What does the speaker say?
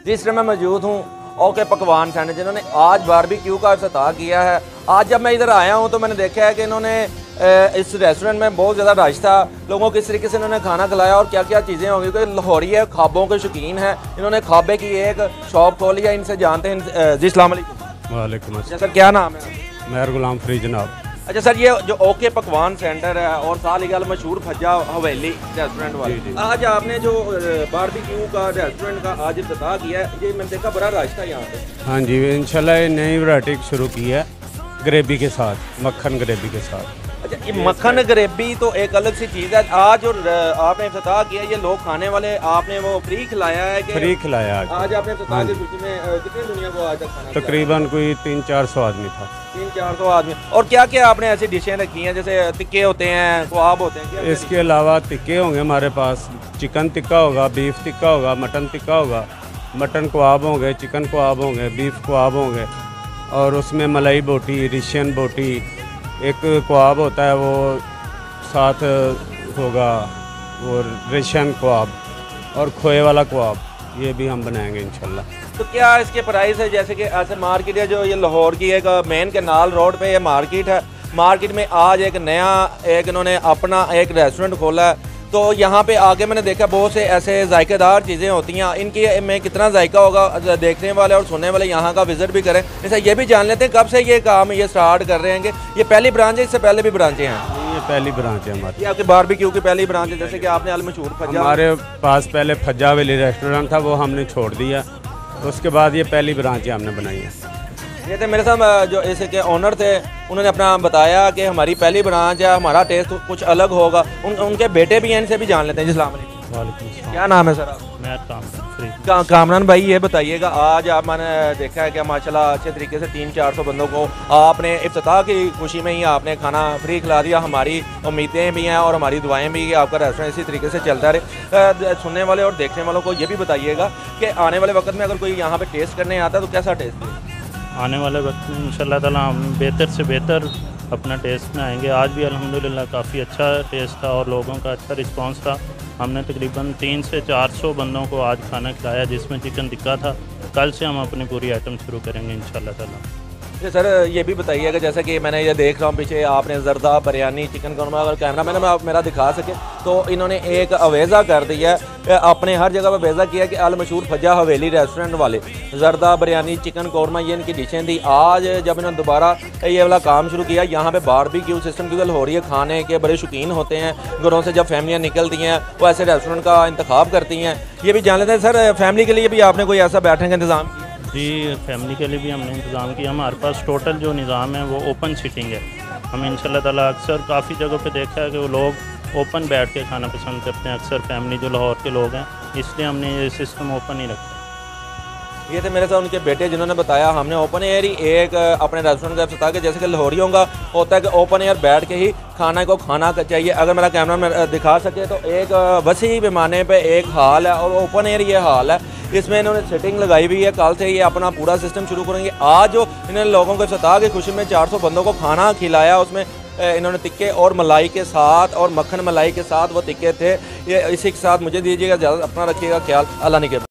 जिस समय मैं मौजूद हूँ ओके पकवान सेंटर, जिन्होंने आज बारबेक्यू का इफ्तिताह किया है। आज जब मैं इधर आया हूँ तो मैंने देखा है कि इन्होंने इस रेस्टोरेंट में बहुत ज़्यादा रश था, लोगों को किस तरीके से इन्होंने खाना खिलाया और क्या क्या चीज़ें होंगी। क्योंकि लाहौरी है, ख्वाबों के शौकीन है, इन्होंने ख्वाबे की एक शॉप खोली है। इनसे जानते हैं। जी अस्सलाम वालेकुम। वालेकुम अस्सलाम। सर क्या नाम है? मेहर गुलाम फरी जनाब। अच्छा सर, ये जो ओके पकवान सेंटर है और साल ही मशहूर फज्जा हवेली रेस्टोरेंट वाले, आज आपने जो बारबेक्यू का रेस्टोरेंट का आज इफ्तिताह किया है, ये मैंने देखा बड़ा रश था यहाँ पे। हाँ जी, इंशाल्लाह ये नई वैरायटी शुरू की है ग्रेवी के साथ, मक्खन ग्रेवी के साथ। अच्छा, ये मक्खन ग्रेवी तो एक अलग सी चीज़ है। आज और आपने इफ्तिताह किया, ये लोग खाने वाले आपने वो फ्री खिलाया है कि फ्री खिलाया आज आपने इफ्तिताह की खुशी में कितनी दुनिया को आज तक खाना तकरीबन कोई 300-400 आदमी था। 300-400 आदमी। और क्या क्या आपने ऐसी डिशें रखी हैं? जैसे टिक्के होते हैं, कबाब होते हैं, क्या इसके अलावा टिक्के होंगे हमारे पास, चिकन टिक्का होगा, बीफ टिक्का होगा, मटन टिक्का होगा, मटन कबाब होंगे, चिकन कबाब होंगे, बीफ कबाब होंगे, और उसमें मलाई बोटी, रिशियन बोटी, एक कबाब होता है वो साथ होगा, वो रेशियन कबाब और खोए वाला कबाब, ये भी हम बनाएंगे इंशाल्लाह। तो क्या इसके प्राइस है? जैसे कि ऐसे मार्केट है जो ये लाहौर की एक मेन कैनाल रोड पे ये मार्केट है, मार्केट में आज एक नया इन्होंने अपना एक रेस्टोरेंट खोला है। तो यहाँ पे आगे मैंने देखा बहुत से ऐसे जायकेदार चीज़ें होती हैं, इनकी में कितना जायका होगा देखने वाले और सुनने वाले यहाँ का विजिट भी करें। जैसे ये भी जान लेते हैं कब से ये काम ये स्टार्ट कर रहे हैं। ये पहली ब्रांच है, इससे पहले भी ब्रांचें हैं? ये पहली ब्रांच है हमारी। ये आपके बारबेक्यू की पहली ब्रांच है। जैसे कि आपने अल मशहूर फज्जा, हमारे पास पहले फज्जा हवेली रेस्टोरेंट था, वो हमने छोड़ दिया, उसके बाद ये पहली ब्रांच हमने बनाई है। ये थे मेरे साथ जो इसके ओनर थे, उन्होंने अपना बताया कि हमारी पहली ब्रांच है, हमारा टेस्ट कुछ अलग होगा। उनके बेटे भी हैं, इनसे भी जान लेते हैं। अस्सलाम वालेकुम। वालेकुम सलाम। क्या नाम है सर? मैं कामरान भाई, ये बताइएगा आज आप मैंने देखा है कि माशाल्लाह अच्छे तरीके से 300-400 बंदों को आपने इफ्तिताह की खुशी में ही आपने खाना फ्री खिला दिया। हमारी उम्मीदें भी हैं और हमारी दुआएं भी कि आपका रेस्टोरेंट इसी तरीके से चलता रहे। सुनने वाले और देखने वालों को ये भी बताइएगा कि आने वाले वक्त में अगर कोई यहाँ पे टेस्ट करने आता है तो कैसा टेस्ट है? आने वाले वक्त में इंशाल्लाह ताला हम बेहतर से बेहतर अपना टेस्ट में आएंगे। आज भी अल्हम्दुलिल्लाह काफ़ी अच्छा टेस्ट था और लोगों का अच्छा रिस्पांस था। हमने तकरीबन 300 से 400 बंदों को आज खाना खिलाया, जिसमें चिकन टिक्का था। कल से हम अपनी पूरी आइटम शुरू करेंगे इंशाल्लाह ताला। सर ये भी बताइएगा, जैसे कि मैंने ये देख रहा हूँ पीछे आपने जरदा बिरयानी चिकन कौरमा, अगर कैमरा मैंने मेरा दिखा सके तो इन्होंने एक अवेज़ा कर दिया है, अपने हर जगह पर अवेज़ा किया कि अल मशहूर फज्जा हवेली रेस्टोरेंट वाले जरदा बिरयानी चिकन कौरमा ये इनकी डिशें थी। आज जब इन्होंने दोबारा ये वाला काम शुरू किया, यहाँ पे बारबेक्यू सिस्टम की गल हो रही है, खाने के बड़े शौकीन होते हैं, घरों से जब फैमिलियाँ निकलती हैं वो ऐसे रेस्टोरेंट का इंतखाब करती हैं। ये भी जान लेते हैं सर, फैमिली के लिए भी आपने कोई ऐसा बैठने का इंतज़ाम किया? जी, फैमिली के लिए भी हमने इंतज़ाम किया। हमारे पास टोटल जो निज़ाम है वो ओपन सीटिंग है। हम इंशाल्लाह ताला अक्सर काफ़ी जगह पे देखा है कि वो लोग ओपन बैठ के खाना पसंद करते हैं, अक्सर फैमिली जो लाहौर के लोग हैं, इसलिए हमने ये सिस्टम ओपन ही रखा है। ये थे मेरे साथ उनके बेटे जिन्होंने बताया हमने ओपन एयर ही एक अपने रेस्टोरेंट का इफ्तिताह किया। जैसे कि लाहौरियों का होता है कि ओपन एयर बैठ के ही खाना को खाना चाहिए। अगर मेरा कैमरा में दिखा सके तो एक वसी पैमाने पे एक हाल है और ओपन एयर ये हाल है। इसमें इन्होंने सेटिंग लगाई हुई है, कल से ये अपना पूरा सिस्टम शुरू करेंगे। आज जो इन्होंने लोगों को इफ्तिताह की खुशी में 400 बंदों को खाना खिलाया, उसमें इन्होंने टिक्के और मलाई के साथ और मक्खन मलाई के साथ वो टिक्के थे। ये इसी के साथ मुझे दीजिएगा, ज़्यादा अपना रखिएगा ख्याल। अल्लाह ने के